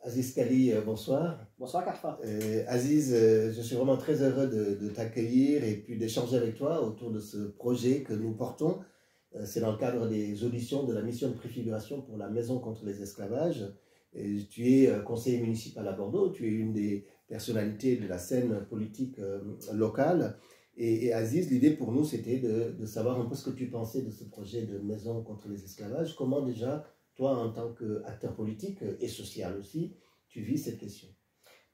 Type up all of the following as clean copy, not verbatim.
Aziz Kali, bonsoir. Bonsoir Carfa. Aziz, je suis vraiment très heureux de t'accueillir et puis d'échanger avec toi autour de ce projet que nous portons. C'est dans le cadre des auditions de la mission de préfiguration pour la Maison contre les esclavages. Et tu es conseiller municipal à Bordeaux, tu es une des personnalités de la scène politique locale. Et Aziz, l'idée pour nous, c'était de savoir un peu ce que tu pensais de ce projet de Maison contre les esclavages. Comment déjà, toi, en tant qu'acteur politique et social aussi, tu vis cette question?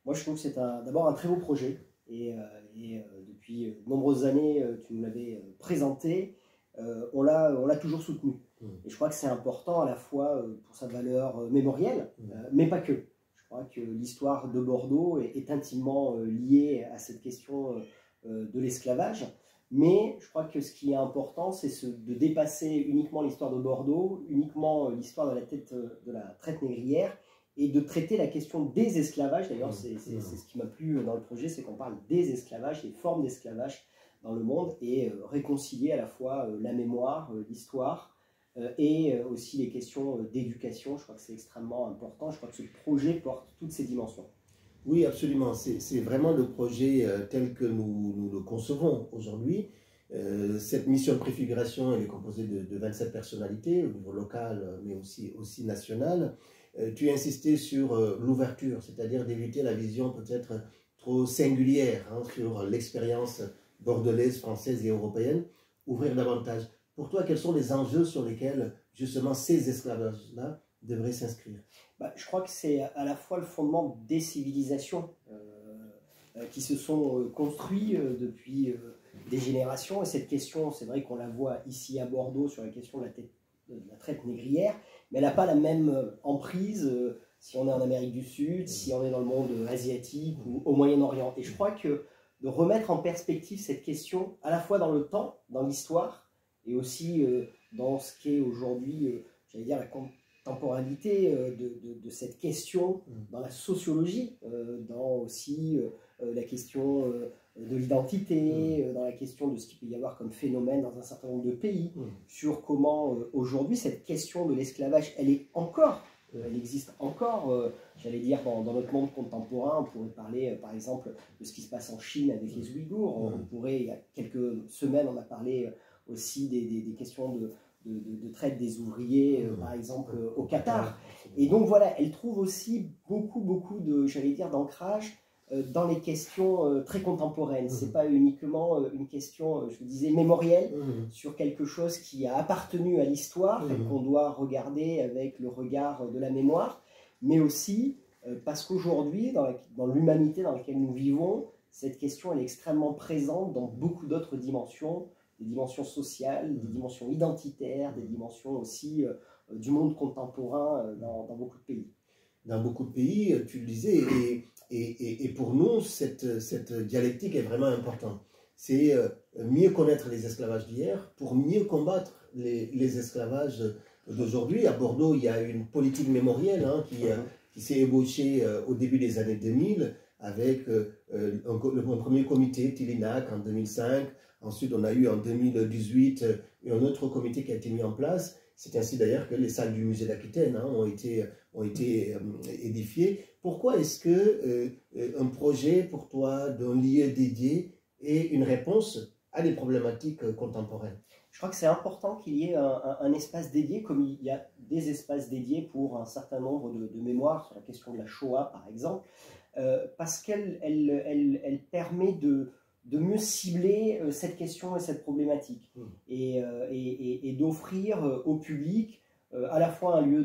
Moi, je trouve que c'est d'abord un très beau projet. Et depuis de nombreuses années, tu nous l'avais présenté. On l'a toujours soutenu. Et je crois que c'est important à la fois pour sa valeur mémorielle, mais pas que. Je crois que l'histoire de Bordeaux est intimement liée à cette question de l'esclavage. Mais je crois que ce qui est important, c'est de dépasser uniquement l'histoire de Bordeaux, uniquement l'histoire de la traite négrière, et de traiter la question des esclavages. D'ailleurs, c'est ce qui m'a plu dans le projet, c'est qu'on parle des esclavages, des formes d'esclavage dans le monde, et réconcilier à la fois la mémoire, l'histoire, et aussi les questions d'éducation. Je crois que c'est extrêmement important. Je crois que ce projet porte toutes ces dimensions. Oui, absolument. C'est vraiment le projet tel que nous le concevons aujourd'hui. Cette mission de préfiguration, elle est composée de 27 personnalités au niveau local, mais aussi national. Tu as insisté sur l'ouverture, c'est-à-dire d'éviter la vision peut-être trop singulière sur l'expérience bordelaise, française et européenne, ouvrir davantage. Pour toi, quels sont les enjeux sur lesquels justement ces esclavages-là devraient s'inscrire? Je crois que c'est à la fois le fondement des civilisations qui se sont construits depuis des générations. Et cette question, c'est vrai qu'on la voit ici à Bordeaux sur la question de la traite négrière, mais elle n'a pas la même emprise si on est en Amérique du Sud, si on est dans le monde asiatique ou au Moyen-Orient. Et je crois que de remettre en perspective cette question, à la fois dans le temps, dans l'histoire, et aussi dans ce qu'est aujourd'hui, j'allais dire, la temporalité de cette question dans la sociologie, dans aussi la question de l'identité, dans la question de ce qu'il peut y avoir comme phénomène dans un certain nombre de pays, sur comment aujourd'hui cette question de l'esclavage, elle existe encore, j'allais dire, dans notre monde contemporain. On pourrait parler, par exemple, de ce qui se passe en Chine avec les Ouïghours. On pourrait, il y a quelques semaines, on a parlé aussi des questions de traite des ouvriers, par exemple, au Qatar. Et donc voilà, elle trouve aussi beaucoup de, j'allais dire, d'ancrage dans les questions très contemporaines. C'est pas uniquement une question, je vous disais, mémorielle, sur quelque chose qui a appartenu à l'histoire et qu'on doit regarder avec le regard de la mémoire, mais aussi parce qu'aujourd'hui, dans l'humanité dans laquelle nous vivons, cette question elle est extrêmement présente dans beaucoup d'autres dimensions, des dimensions sociales, des dimensions identitaires, des dimensions aussi du monde contemporain dans beaucoup de pays. Dans beaucoup de pays, tu le disais, et pour nous, cette dialectique est vraiment importante. C'est mieux connaître les esclavages d'hier pour mieux combattre les esclavages d'aujourd'hui. À Bordeaux, il y a une politique mémorielle qui s'est ébauchée au début des années 2000 avec un premier comité, Tilinac, en 2005. Ensuite, on a eu en 2018 un autre comité qui a été mis en place. C'est ainsi d'ailleurs que les salles du musée d'Aquitaine ont été édifiées. Pourquoi est-ce qu'un projet pour toi d'un lieu dédié est une réponse à des problématiques contemporaines? Je crois que c'est important qu'il y ait un espace dédié, comme il y a des espaces dédiés pour un certain nombre de mémoires, sur la question de la Shoah par exemple, parce qu'elle permet de mieux cibler cette question et cette problématique, et d'offrir au public à la fois un lieu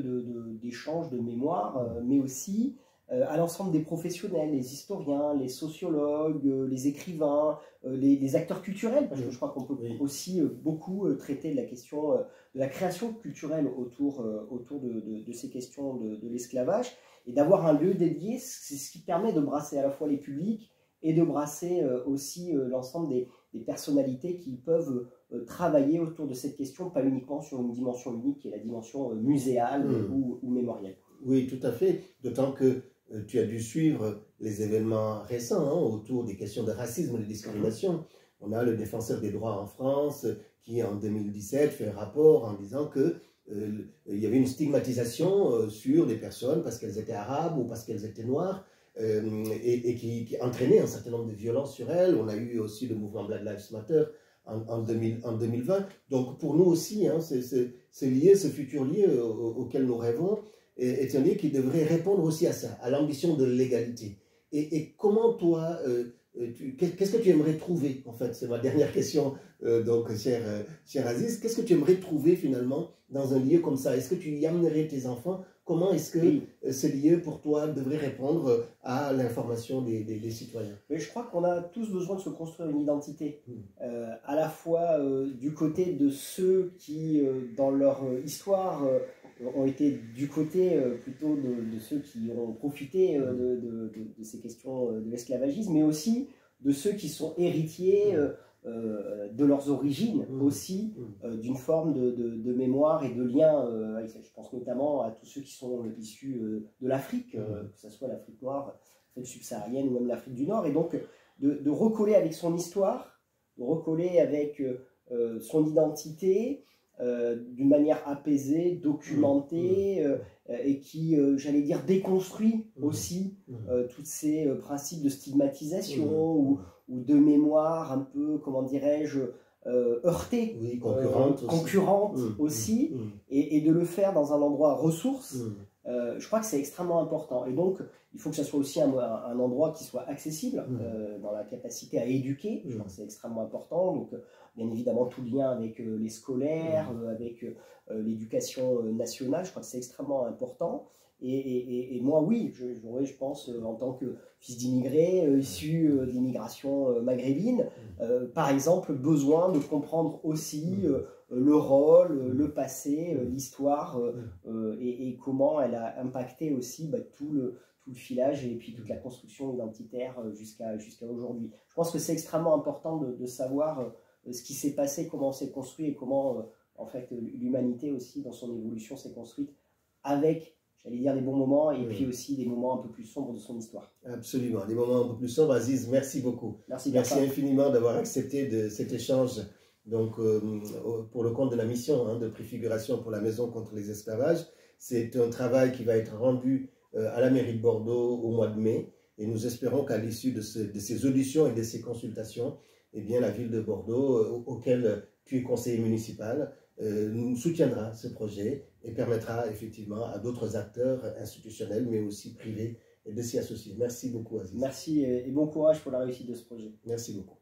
d'échange, de mémoire, mais aussi à l'ensemble des professionnels, les historiens, les sociologues, les écrivains, les acteurs culturels, parce que je crois qu'on peut aussi beaucoup traiter de la question de la création culturelle autour de ces questions de l'esclavage, et d'avoir un lieu dédié, c'est ce qui permet de brasser à la fois les publics et de brasser aussi l'ensemble des personnalités qui peuvent travailler autour de cette question, pas uniquement sur une dimension unique qui est la dimension muséale ou mémorielle. Oui, tout à fait, d'autant que tu as dû suivre les événements récents autour des questions de racisme et de discrimination. On a le défenseur des droits en France qui, en 2017, fait un rapport en disant que il y avait une stigmatisation sur des personnes parce qu'elles étaient arabes ou parce qu'elles étaient noires, et qui entraînait un certain nombre de violences sur elles. On a eu aussi le mouvement Black Lives Matter en 2020. Donc pour nous aussi, hein, ce futur lié auquel nous rêvons est un lieu qui devrait répondre aussi à ça, à l'ambition de l'égalité. Et comment toi, qu'est-ce que tu aimerais trouver, en fait, c'est ma dernière question, donc cher Aziz, qu'est-ce que tu aimerais trouver finalement dans un lieu comme ça? Est-ce que tu y amènerais tes enfants? Comment est-ce que ce lieu pour toi devrait répondre à l'information des citoyens? Mais je crois qu'on a tous besoin de se construire une identité, à la fois du côté de ceux qui, dans leur histoire, ont été du côté plutôt de ceux qui ont profité de ces questions de l'esclavagisme, mais aussi de ceux qui sont héritiers de leurs origines, aussi d'une forme de mémoire et de lien. Je pense notamment à tous ceux qui sont issus de l'Afrique, que ce soit l'Afrique noire, l'Afrique subsaharienne ou même l'Afrique du Nord, et donc de recoller avec son histoire, de recoller avec son identité, d'une manière apaisée, documentée, et qui, j'allais dire, déconstruit aussi tous ces principes de stigmatisation ou de mémoire un peu, comment dirais-je, heurtée, concurrente aussi, et de le faire dans un endroit ressource. Je crois que c'est extrêmement important. Et donc, il faut que ça soit aussi un endroit qui soit accessible, dans la capacité à éduquer. Je crois que c'est extrêmement important. Donc, bien évidemment, tout lien avec les scolaires, avec l'éducation nationale, je crois que c'est extrêmement important. Et moi, oui, j'aurais, je pense, en tant que fils d'immigrés, issu de l'immigration maghrébine, par exemple, besoin de comprendre aussi le rôle, le passé, l'histoire, et comment elle a impacté aussi tout le filage et puis toute la construction identitaire jusqu'à aujourd'hui. Je pense que c'est extrêmement important de savoir ce qui s'est passé, comment on s'est construit et comment en fait l'humanité aussi dans son évolution s'est construite avec, j'allais dire, des bons moments et puis aussi des moments un peu plus sombres de son histoire. Absolument, des moments un peu plus sombres. Aziz, merci beaucoup. Merci infiniment d'avoir accepté cet échange donc, pour le compte de la mission de préfiguration pour la Maison contre les esclavages. C'est un travail qui va être rendu à la mairie de Bordeaux au mois de mai, et nous espérons qu'à l'issue de ces auditions et de ces consultations, eh bien, la ville de Bordeaux, auquel tu es conseiller municipal, nous soutiendra ce projet et permettra effectivement à d'autres acteurs institutionnels, mais aussi privés, de s'y associer. Merci beaucoup, Aziz. Merci et bon courage pour la réussite de ce projet. Merci beaucoup.